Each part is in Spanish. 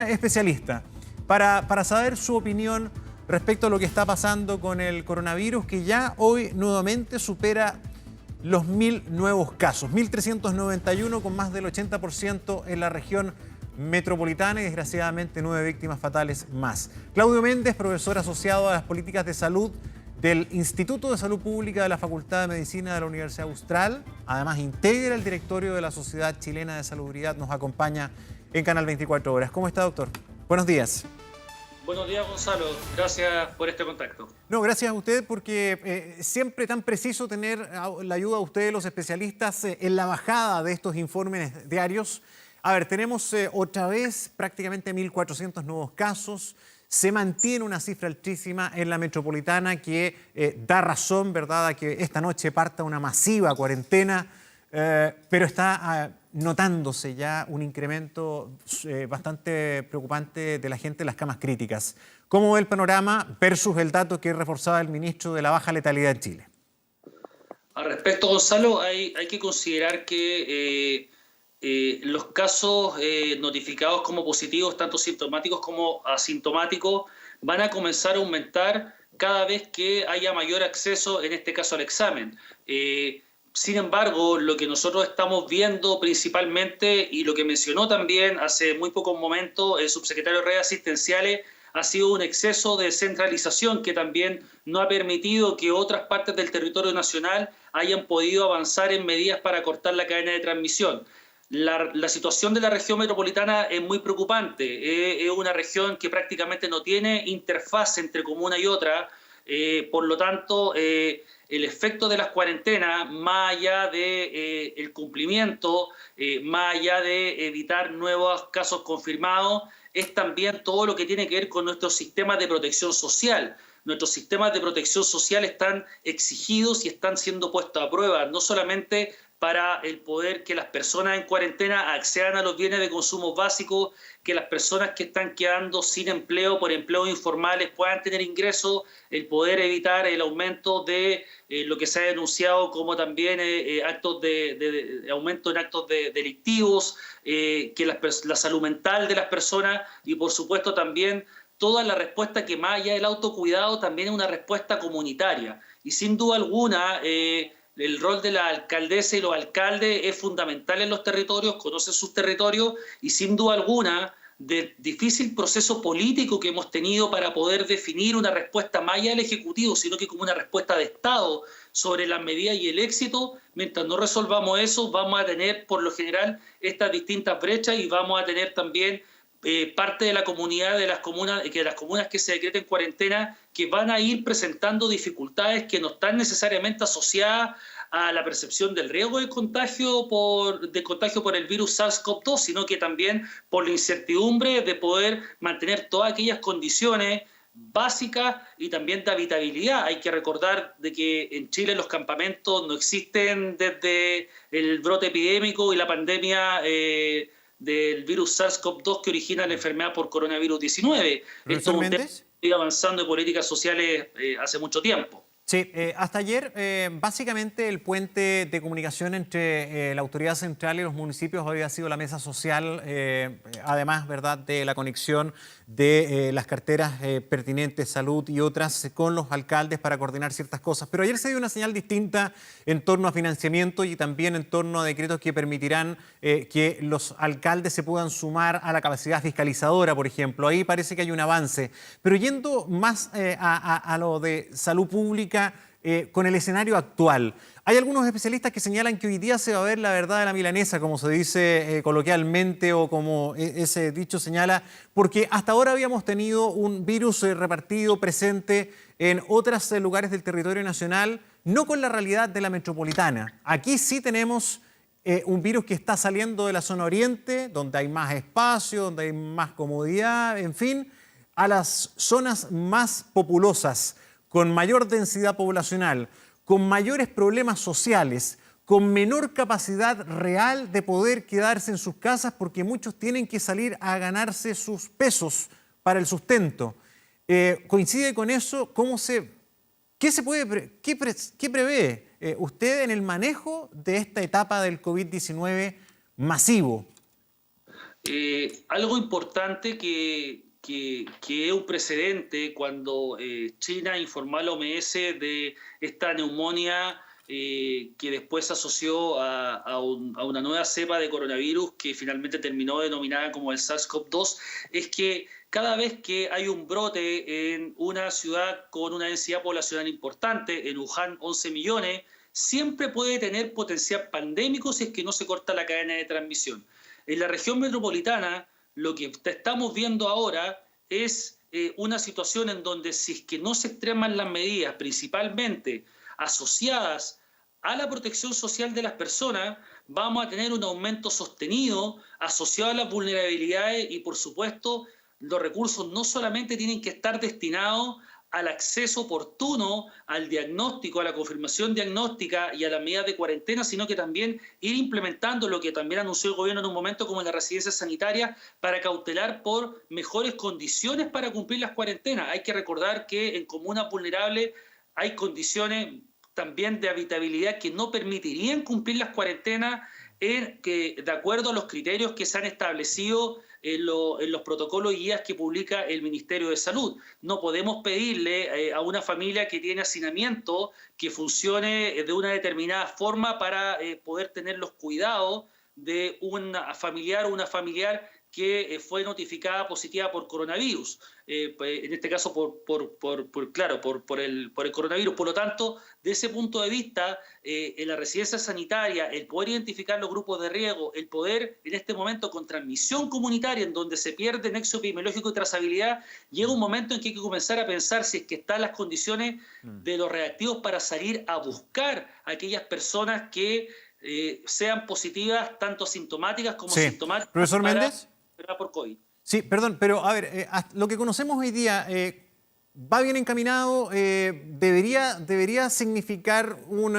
Especialista para saber su opinión respecto a lo que está pasando con el coronavirus, que ya hoy nuevamente supera los 1.000 nuevos casos, 1.391 con más del 80% en la región metropolitana y desgraciadamente 9 víctimas fatales más. Claudio Méndez, profesor asociado a las políticas de salud del Instituto de Salud Pública de la Facultad de Medicina de la Universidad Austral, además integra el directorio de la Sociedad Chilena de Salubridad, nos acompaña en Canal 24 Horas. ¿Cómo está, doctor? Buenos días. Buenos días, Gonzalo. Gracias por este contacto. No, gracias a usted porque siempre tan preciso tener la ayuda de ustedes, los especialistas, en la bajada de estos informes diarios. A ver, tenemos otra vez prácticamente 1.400 nuevos casos. Se mantiene una cifra altísima en la metropolitana que da razón, ¿verdad?, a que esta noche parta una masiva cuarentena, pero está notándose ya un incremento bastante preocupante de la gente en las camas críticas. ¿Cómo ve el panorama versus el dato que reforzaba el ministro de la baja letalidad en Chile? Al respecto, Gonzalo, hay que considerar que los casos notificados como positivos, tanto sintomáticos como asintomáticos, van a comenzar a aumentar cada vez que haya mayor acceso, en este caso, al examen. Sin embargo, lo que nosotros estamos viendo principalmente, y lo que mencionó también hace muy pocos momentos el subsecretario de Redes Asistenciales, ha sido un exceso de centralización que también no ha permitido que otras partes del territorio nacional hayan podido avanzar en medidas para cortar la cadena de transmisión. La situación de la región metropolitana es muy preocupante. Es una región que prácticamente no tiene interfaz entre comuna y otra. Por lo tanto, el efecto de las cuarentenas, más allá de el cumplimiento, más allá de evitar nuevos casos confirmados, es también todo lo que tiene que ver con nuestros sistemas de protección social. Nuestros sistemas de protección social están exigidos y están siendo puestos a prueba, no solamente para el poder que las personas en cuarentena accedan a los bienes de consumo básicos, que las personas que están quedando sin empleo por empleos informales puedan tener ingresos, el poder evitar el aumento de lo que se ha denunciado como también actos de aumento en actos delictivos, que la salud mental de las personas y por supuesto también toda la respuesta que más allá del autocuidado también es una respuesta comunitaria. Y sin duda alguna el rol de la alcaldesa y los alcaldes es fundamental en los territorios, conocen sus territorios y sin duda alguna del difícil proceso político que hemos tenido para poder definir una respuesta más allá del Ejecutivo, sino que como una respuesta de Estado sobre las medidas y el éxito. Mientras no resolvamos eso, vamos a tener por lo general estas distintas brechas y vamos a tener también parte de la comunidad de las comunas que se decreten cuarentena que van a ir presentando dificultades que no están necesariamente asociadas a la percepción del riesgo de contagio por el virus SARS-CoV-2, sino que también por la incertidumbre de poder mantener todas aquellas condiciones básicas y también de habitabilidad. Hay que recordar de que en Chile los campamentos no existen desde el brote epidémico y la pandemia del virus SARS-CoV-2 que origina la enfermedad por coronavirus 19. Esto es un tema que ido avanzando en políticas sociales hace mucho tiempo. Sí, hasta ayer básicamente el puente de comunicación entre la autoridad central y los municipios había sido la mesa social, además, ¿verdad?, de la conexión de las carteras pertinentes, salud y otras con los alcaldes para coordinar ciertas cosas. Pero ayer se dio una señal distinta en torno a financiamiento y también en torno a decretos que permitirán que los alcaldes se puedan sumar a la capacidad fiscalizadora, por ejemplo. Ahí parece que hay un avance. Pero yendo más a lo de salud pública, con el escenario actual. Hay algunos especialistas que señalan que hoy día se va a ver la verdad de la milanesa, como se dice coloquialmente o como ese dicho señala, porque hasta ahora habíamos tenido un virus repartido, presente en otros lugares del territorio nacional, no con la realidad de la metropolitana. Aquí sí tenemos un virus que está saliendo de la zona oriente, donde hay más espacio, donde hay más comodidad, en fin, a las zonas más populosas, con mayor densidad poblacional, con mayores problemas sociales, con menor capacidad real de poder quedarse en sus casas porque muchos tienen que salir a ganarse sus pesos para el sustento. ¿Coincide con eso? ¿Qué prevé usted en el manejo de esta etapa del COVID-19 masivo? Algo importante que es un precedente cuando China informó a la OMS de esta neumonía que después se asoció a una nueva cepa de coronavirus que finalmente terminó denominada como el SARS-CoV-2, es que cada vez que hay un brote en una ciudad con una densidad poblacional importante, en Wuhan 11 millones, siempre puede tener potencial pandémico si es que no se corta la cadena de transmisión. En la región metropolitana, lo que estamos viendo ahora es una situación en donde si es que no se extreman las medidas, principalmente asociadas a la protección social de las personas, vamos a tener un aumento sostenido asociado a las vulnerabilidades y, por supuesto, los recursos no solamente tienen que estar destinados al acceso oportuno al diagnóstico, a la confirmación diagnóstica y a las medidas de cuarentena, sino que también ir implementando lo que también anunció el gobierno en un momento como en la residencia sanitaria para cautelar por mejores condiciones para cumplir las cuarentenas. Hay que recordar que en comunas vulnerables hay condiciones también de habitabilidad que no permitirían cumplir las cuarentenas de acuerdo a los criterios que se han establecido en los protocolos y guías que publica el Ministerio de Salud. No podemos pedirle a una familia que tiene hacinamiento que funcione de una determinada forma para poder tener los cuidados de un familiar o una familiar que fue notificada positiva por coronavirus, en este caso por el coronavirus. Por lo tanto, de ese punto de vista, en la residencia sanitaria, el poder identificar los grupos de riesgo, el poder, en este momento, con transmisión comunitaria, en donde se pierde nexo epidemiológico y trazabilidad, llega un momento en que hay que comenzar a pensar si es que están las condiciones de los reactivos para salir a buscar a aquellas personas que sean positivas, tanto sintomáticas como Sí. sintomáticas. Profesor Méndez. Por COVID. Sí, perdón, pero a ver, lo que conocemos hoy día va bien encaminado, debería significar un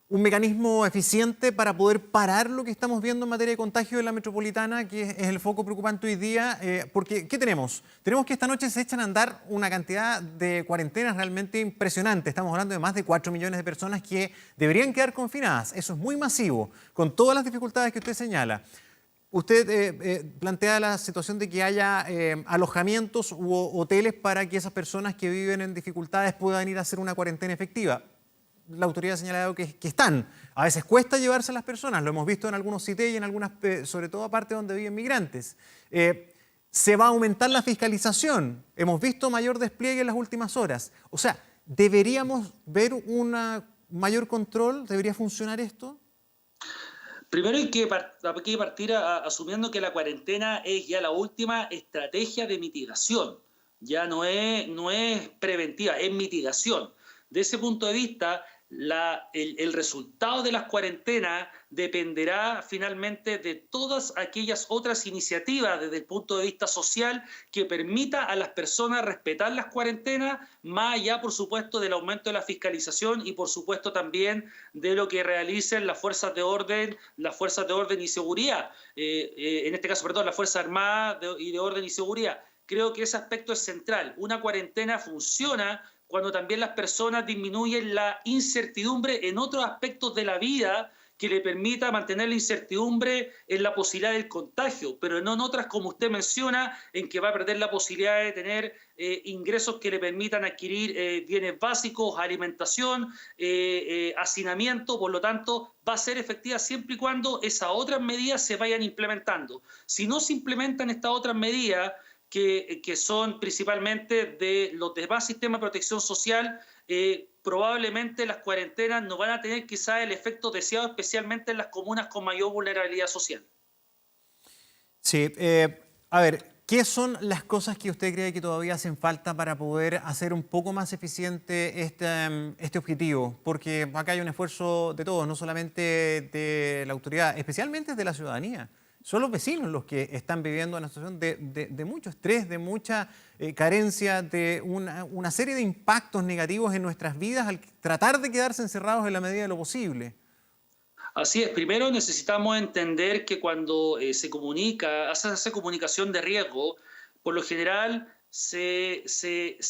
mecanismo eficiente para poder parar lo que estamos viendo en materia de contagio en la metropolitana, que es el foco preocupante hoy día, porque ¿qué tenemos? Tenemos que esta noche se echan a andar una cantidad de cuarentenas realmente impresionante. Estamos hablando de más de 4 millones de personas que deberían quedar confinadas. Eso es muy masivo, con todas las dificultades que usted señala. Usted plantea la situación de que haya alojamientos u hoteles para que esas personas que viven en dificultades puedan ir a hacer una cuarentena efectiva. La autoridad ha señalado que están. A veces cuesta llevarse a las personas, lo hemos visto en algunos CITES y en algunas, sobre todo aparte donde viven migrantes. Se va a aumentar la fiscalización. Hemos visto mayor despliegue en las últimas horas. O sea, ¿deberíamos ver un mayor control? ¿Debería funcionar esto? Primero hay que partir asumiendo que la cuarentena es ya la última estrategia de mitigación. Ya no es preventiva, es mitigación. De ese punto de vista, el resultado de las cuarentenas dependerá finalmente de todas aquellas otras iniciativas desde el punto de vista social que permita a las personas respetar las cuarentenas, más allá, por supuesto, del aumento de la fiscalización y, por supuesto, también de lo que realicen las fuerzas de orden y seguridad. En este caso, perdón, las Fuerzas Armadas y de Orden y Seguridad. Creo que ese aspecto es central. Una cuarentena funciona cuando también las personas disminuyen la incertidumbre en otros aspectos de la vida que le permita mantener la incertidumbre en la posibilidad del contagio, pero no en otras, como usted menciona, en que va a perder la posibilidad de tener ingresos que le permitan adquirir bienes básicos, alimentación, hacinamiento. Por lo tanto, va a ser efectiva siempre y cuando esas otras medidas se vayan implementando. Si no se implementan estas otras medidas, que son principalmente de los demás sistemas de protección social, probablemente las cuarentenas no van a tener quizás el efecto deseado, especialmente en las comunas con mayor vulnerabilidad social. Sí, a ver, ¿qué son las cosas que usted cree que todavía hacen falta para poder hacer un poco más eficiente este objetivo? Porque acá hay un esfuerzo de todos, no solamente de la autoridad, especialmente de la ciudadanía. Son los vecinos los que están viviendo una situación de mucho estrés, de mucha carencia, de una serie de impactos negativos en nuestras vidas al tratar de quedarse encerrados en la medida de lo posible. Así es, primero necesitamos entender que cuando se hace comunicación de riesgo, por lo general se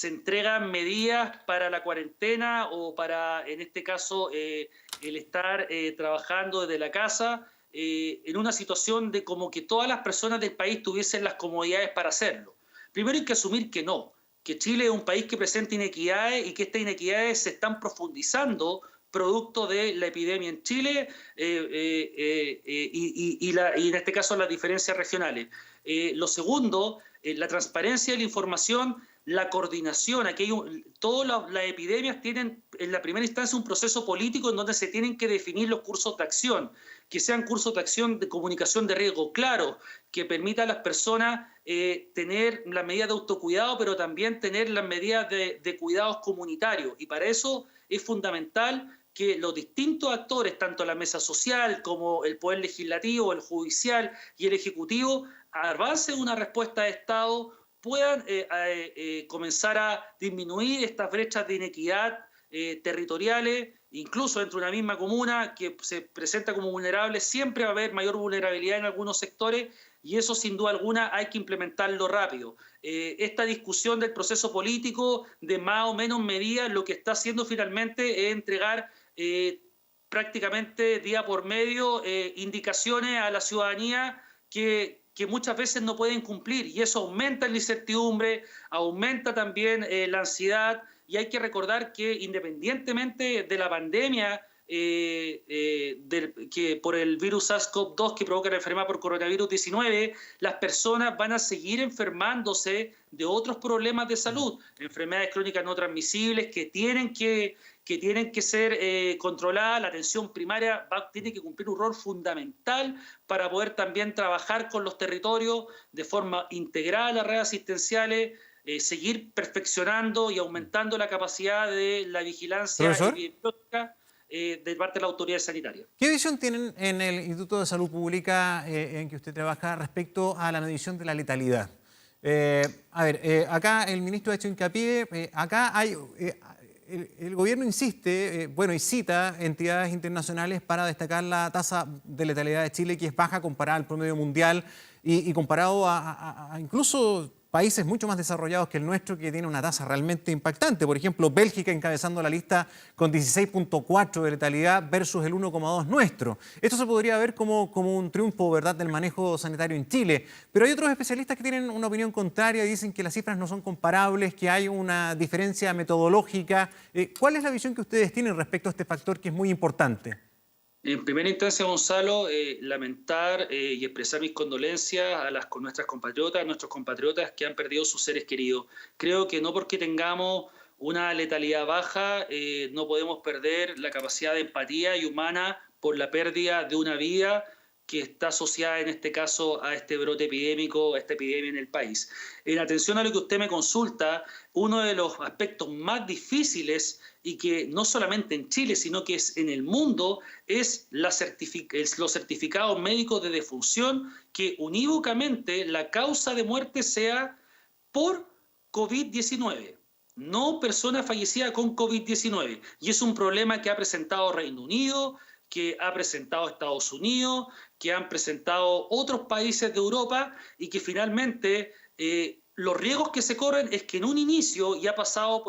entregan medidas para la cuarentena o para, en este caso, el estar trabajando desde la casa, en una situación de como que todas las personas del país tuviesen las comodidades para hacerlo. Primero hay que asumir que no, que Chile es un país que presenta inequidades y que estas inequidades se están profundizando producto de la epidemia en Chile y en este caso las diferencias regionales. Lo segundo, la transparencia de la información, la coordinación. Todas las epidemias tienen en la primera instancia un proceso político en donde se tienen que definir los cursos de acción, que sean cursos de acción de comunicación de riesgo claros, que permita a las personas tener las medidas de autocuidado, pero también tener las medidas de cuidados comunitarios. Y para eso es fundamental que los distintos actores, tanto la mesa social como el poder legislativo, el judicial y el ejecutivo, avancen una respuesta de Estado, puedan comenzar a disminuir estas brechas de inequidad territoriales. Incluso dentro de una misma comuna que se presenta como vulnerable, siempre va a haber mayor vulnerabilidad en algunos sectores y eso sin duda alguna hay que implementarlo rápido. Esta discusión del proceso político de más o menos medidas lo que está haciendo finalmente es entregar prácticamente día por medio indicaciones a la ciudadanía que muchas veces no pueden cumplir y eso aumenta la incertidumbre, aumenta también la ansiedad y hay que recordar que independientemente de la pandemia que por el virus SARS-CoV-2 que provoca la enfermedad por coronavirus 19, las personas van a seguir enfermándose de otros problemas de salud, enfermedades crónicas no transmisibles que tienen que ser controladas. La atención primaria tiene que cumplir un rol fundamental para poder también trabajar con los territorios de forma integral las redes asistenciales, seguir perfeccionando y aumentando la capacidad de la vigilancia epidemiológica de parte de la autoridad sanitaria. ¿Qué visión tienen en el Instituto de Salud Pública en que usted trabaja respecto a la medición de la letalidad? Acá el ministro ha hecho hincapié, acá hay... El gobierno insiste, y cita entidades internacionales para destacar la tasa de letalidad de Chile, que es baja comparada al promedio mundial y comparado a incluso países mucho más desarrollados que el nuestro, que tiene una tasa realmente impactante. Por ejemplo, Bélgica encabezando la lista con 16.4 de letalidad versus el 1.2 nuestro. Esto se podría ver como un triunfo, ¿verdad?, del manejo sanitario en Chile. Pero hay otros especialistas que tienen una opinión contraria y dicen que las cifras no son comparables, que hay una diferencia metodológica. ¿Cuál es la visión que ustedes tienen respecto a este factor que es muy importante? En primera instancia, Gonzalo, lamentar y expresar mis condolencias con nuestros compatriotas que han perdido sus seres queridos. Creo que no porque tengamos una letalidad baja, no podemos perder la capacidad de empatía y humana por la pérdida de una vida que está asociada en este caso a este brote epidémico, a esta epidemia en el país. En atención a lo que usted me consulta, uno de los aspectos más difíciles y que no solamente en Chile, sino que es en el mundo, es los certificados médicos de defunción, que unívocamente la causa de muerte sea por COVID-19. No persona fallecida con COVID-19. Y es un problema que ha presentado Reino Unido, que ha presentado Estados Unidos, que han presentado otros países de Europa y que finalmente los riesgos que se corren es que en un inicio, ya pasó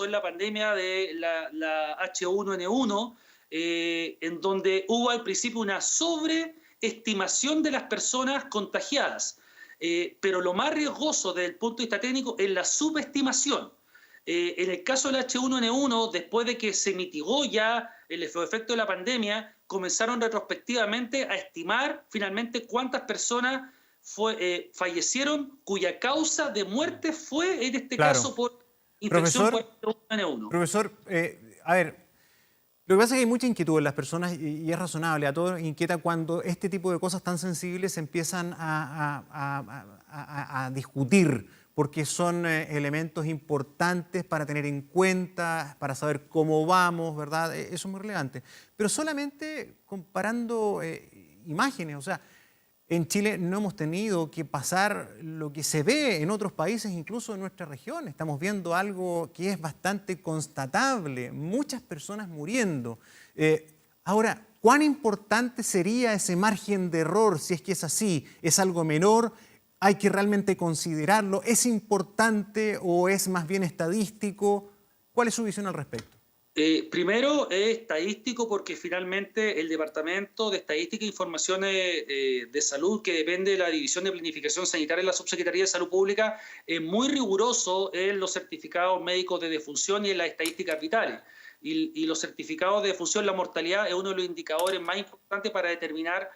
en la pandemia de la H1N1, en donde hubo al principio una sobreestimación de las personas contagiadas. Pero lo más riesgoso desde el punto de vista técnico es la subestimación. En el caso del H1N1, después de que se mitigó ya el efecto de la pandemia, comenzaron retrospectivamente a estimar finalmente cuántas personas fallecieron cuya causa de muerte fue, en este caso, por infección por H1N1. Profesor, lo que pasa es que hay mucha inquietud en las personas y es razonable. A todos inquieta cuando este tipo de cosas tan sensibles se empiezan a discutir, porque son elementos importantes para tener en cuenta, para saber cómo vamos, ¿verdad? Eso es muy relevante. Pero solamente comparando imágenes, o sea, en Chile no hemos tenido que pasar lo que se ve en otros países, incluso en nuestra región. Estamos viendo algo que es bastante constatable, muchas personas muriendo. Ahora, ¿cuán importante sería ese margen de error si es que es así? ¿Es algo menor? ¿Hay que realmente considerarlo? ¿Es importante o es más bien estadístico? ¿Cuál es su visión al respecto? Primero es estadístico porque finalmente el Departamento de Estadística e Informaciones de Salud, que depende de la División de Planificación Sanitaria de la Subsecretaría de Salud Pública, es muy riguroso en los certificados médicos de defunción y en las estadísticas vitales. Y los certificados de defunción, la mortalidad es uno de los indicadores más importantes para determinar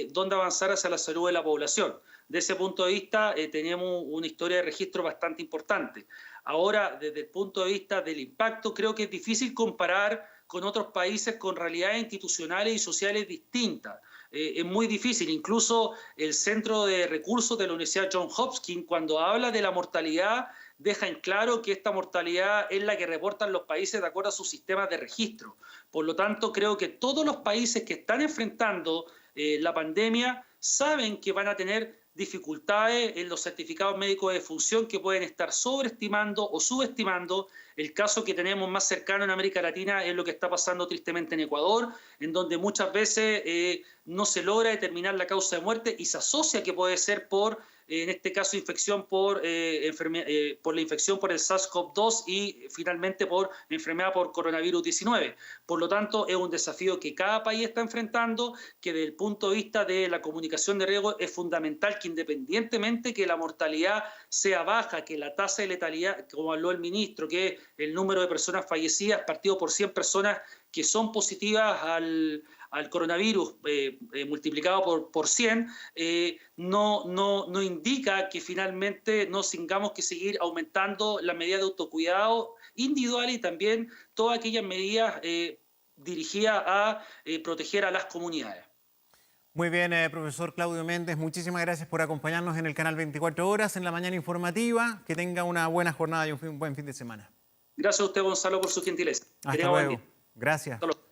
dónde avanzar hacia la salud de la población. De ese punto de vista, tenemos una historia de registro bastante importante. Ahora, desde el punto de vista del impacto, creo que es difícil comparar con otros países con realidades institucionales y sociales distintas. Es muy difícil. Incluso el Centro de Recursos de la Universidad Johns Hopkins, cuando habla de la mortalidad, deja en claro que esta mortalidad es la que reportan los países de acuerdo a sus sistemas de registro. Por lo tanto, creo que todos los países que están enfrentando la pandemia saben que van a tener dificultades en los certificados médicos de defunción, que pueden estar sobreestimando o subestimando. El caso que tenemos más cercano en América Latina es lo que está pasando tristemente en Ecuador, en donde muchas veces no se logra determinar la causa de muerte y se asocia que puede ser por, en este caso, infección por la infección por el SARS-CoV-2 y finalmente por enfermedad por coronavirus 19. Por lo tanto, es un desafío que cada país está enfrentando, que desde el punto de vista de la comunicación de riesgo es fundamental que independientemente que la mortalidad sea baja, que la tasa de letalidad, como habló el ministro, que el número de personas fallecidas partido por 100 personas que son positivas al coronavirus multiplicado por 100, no indica que finalmente no tengamos que seguir aumentando las medidas de autocuidado individual y también todas aquellas medidas dirigidas a proteger a las comunidades. Muy bien, profesor Claudio Méndez, muchísimas gracias por acompañarnos en el canal 24 Horas, en la mañana informativa. Que tenga una buena jornada y un buen fin de semana. Gracias a usted, Gonzalo, por su gentileza. Hasta luego. Gracias. Hasta luego.